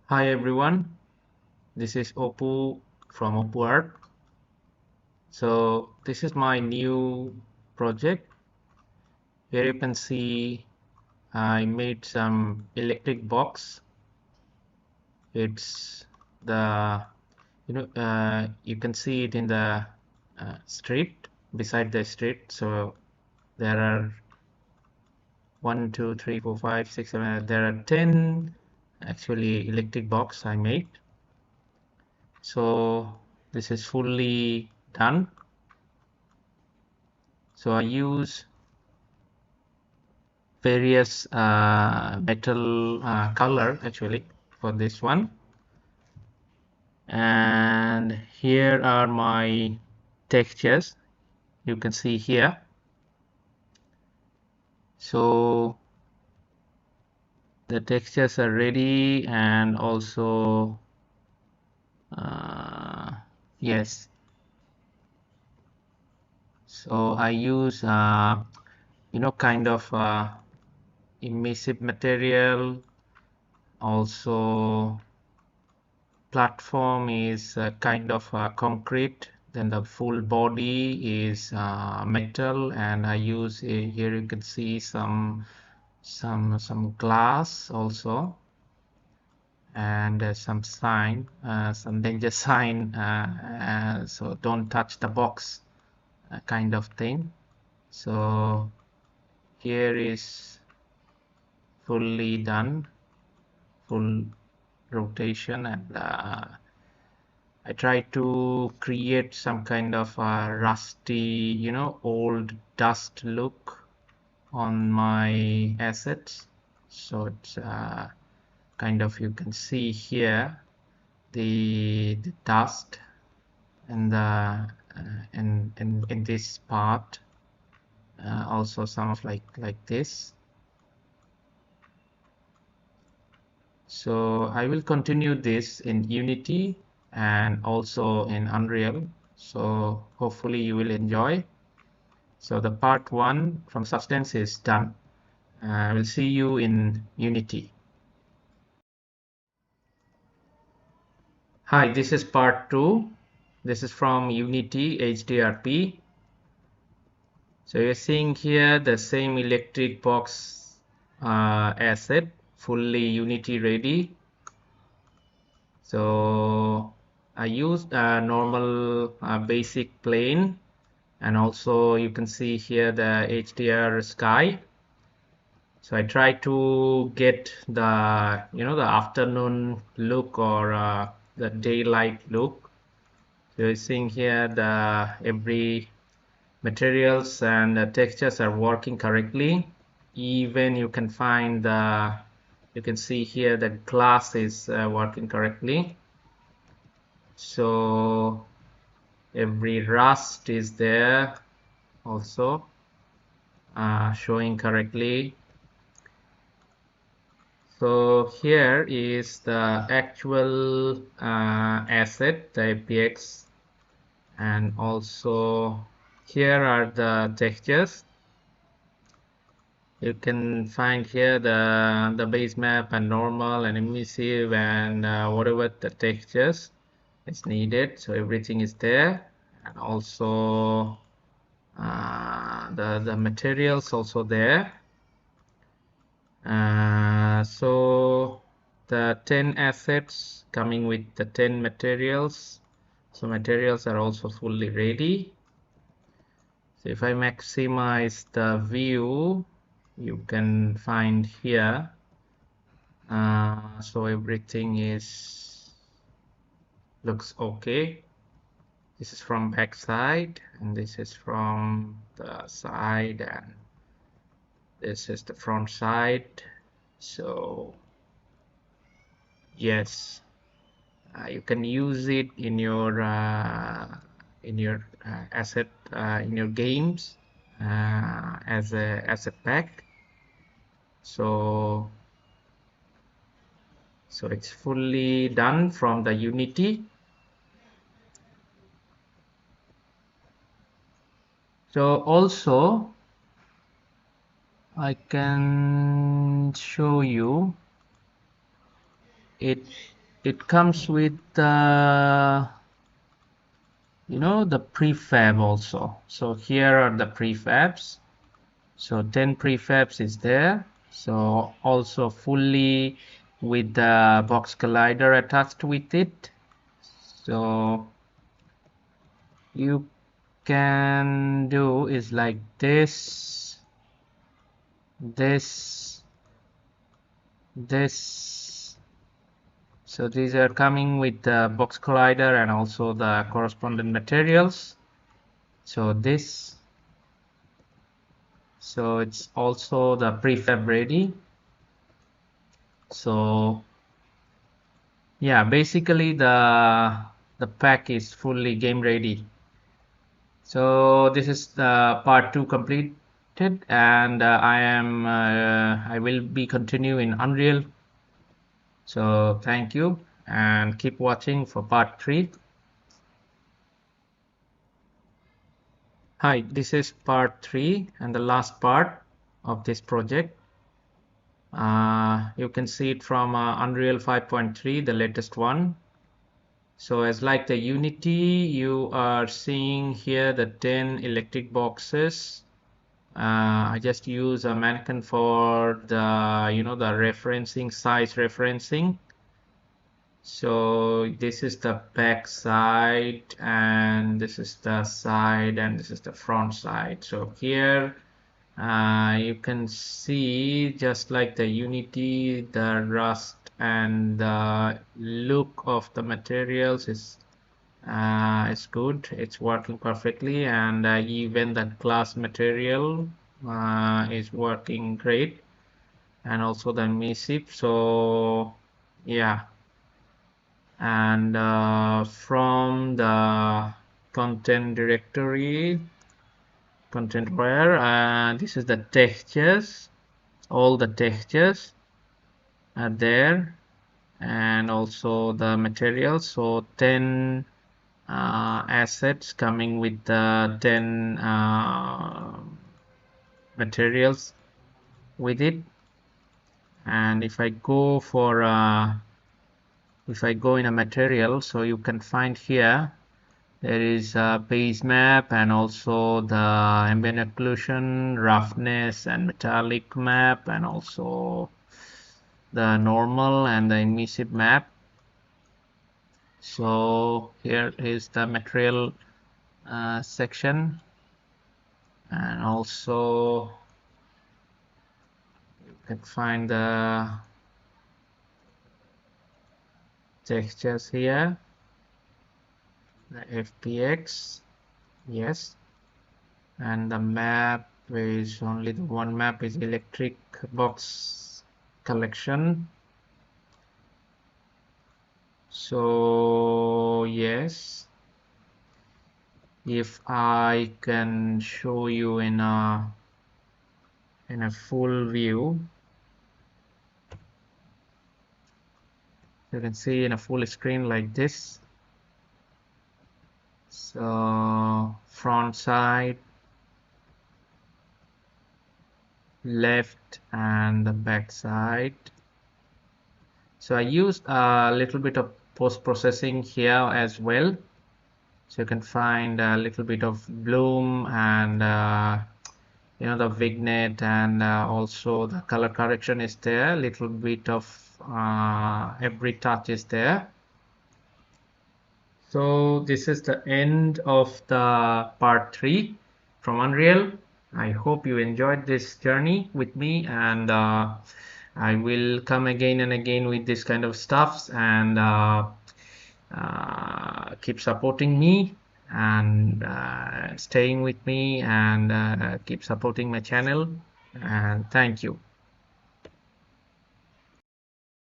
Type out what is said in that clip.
Hi everyone, this is Opu from Opu Art. So this is my new project. Here you can see I made some electric box. It's the you can see it in the street, beside the street. So there are 1, 2, 3, 4, 5, 6, 7. There are 10 actually electric box I made. So this is fully done. So I use various metal color actually for this one, and here are my textures you can see here. So the textures are ready, and also yes, so I use kind of emissive material. Also platform is kind of concrete, then the full body is metal, and I use here you can see some glass also, and some sign, some danger sign, so don't touch the box kind of thing. So here is fully done, full rotation, and I try to create some kind of rusty, old dust look on my assets. So it's kind of, you can see here the dust and the in this part, also some of like this. So I will continue this in Unity and also in Unreal. So hopefully you will enjoy. So the part 1 from substance is done. I will see you in Unity. Hi, this is part 2. This is from Unity HDRP. So you're seeing here the same electric box asset, fully Unity ready. So I used a normal basic plane, and also you can see here the HDR sky. So I try to get the the afternoon look, or the daylight look. So you're seeing here the every materials and the textures are working correctly. Even you can find you can see here the glass is working correctly. So every rust is there also, showing correctly. So here is the actual asset, the APX, and also here are the textures. You can find here the base map and normal and emissive and whatever the textures is needed. So everything is there, and also the materials also there. So the 10 assets coming with the 10 materials. So materials are also fully ready. So if I maximize the view, you can find here. So everything looks okay. This is from back side, and this is from the side, and this is the front side. So yes, you can use it in your asset in your games as a pack. So it's fully done from the Unity. So also I can show you it it comes with the prefab also. So here are the prefabs. So 10 prefabs is there. So also fully with the box collider attached with it. So you can do is like this, this, this. So these are coming with the box collider and also the corresponding materials. So this, so it's also the prefab ready. So yeah, basically the pack is fully game ready. So this is the part 2 completed, and I will be continue in Unreal. So thank you and keep watching for part 3. Hi, this is part 3 and the last part of this project. You can see it from Unreal 5.3, the latest one. So as like the Unity, you are seeing here the 10 electric boxes. I just use a mannequin for the referencing, size referencing. So this is the back side, and this is the side, and this is the front side. So here you can see, just like the Unity, the rust and the look of the materials is good. It's working perfectly, and even the glass material is working great, and also the MISIP. So yeah, and from the content directory, content where this is the textures. All the textures are there, and also the materials. So 10 assets coming with the 10 materials with it. And if I go in a material, so you can find here there is a base map, and also the ambient occlusion, roughness and metallic map, and also the normal and the emissive map. So here is the material section, and also you can find the textures here, the FPX, yes, and the map is only the one map is electric box collection. So yes, if I can show you in a full view, you can see in a full screen like this. So front side, left, and the back side. So I used a little bit of post-processing here as well. So you can find a little bit of bloom and the vignette, and also the color correction is there. Little bit of every touch is there. So this is the end of the part 3 from Unreal. I hope you enjoyed this journey with me, and I will come again and again with this kind of stuffs, and keep supporting me, and staying with me, and keep supporting my channel, and thank you.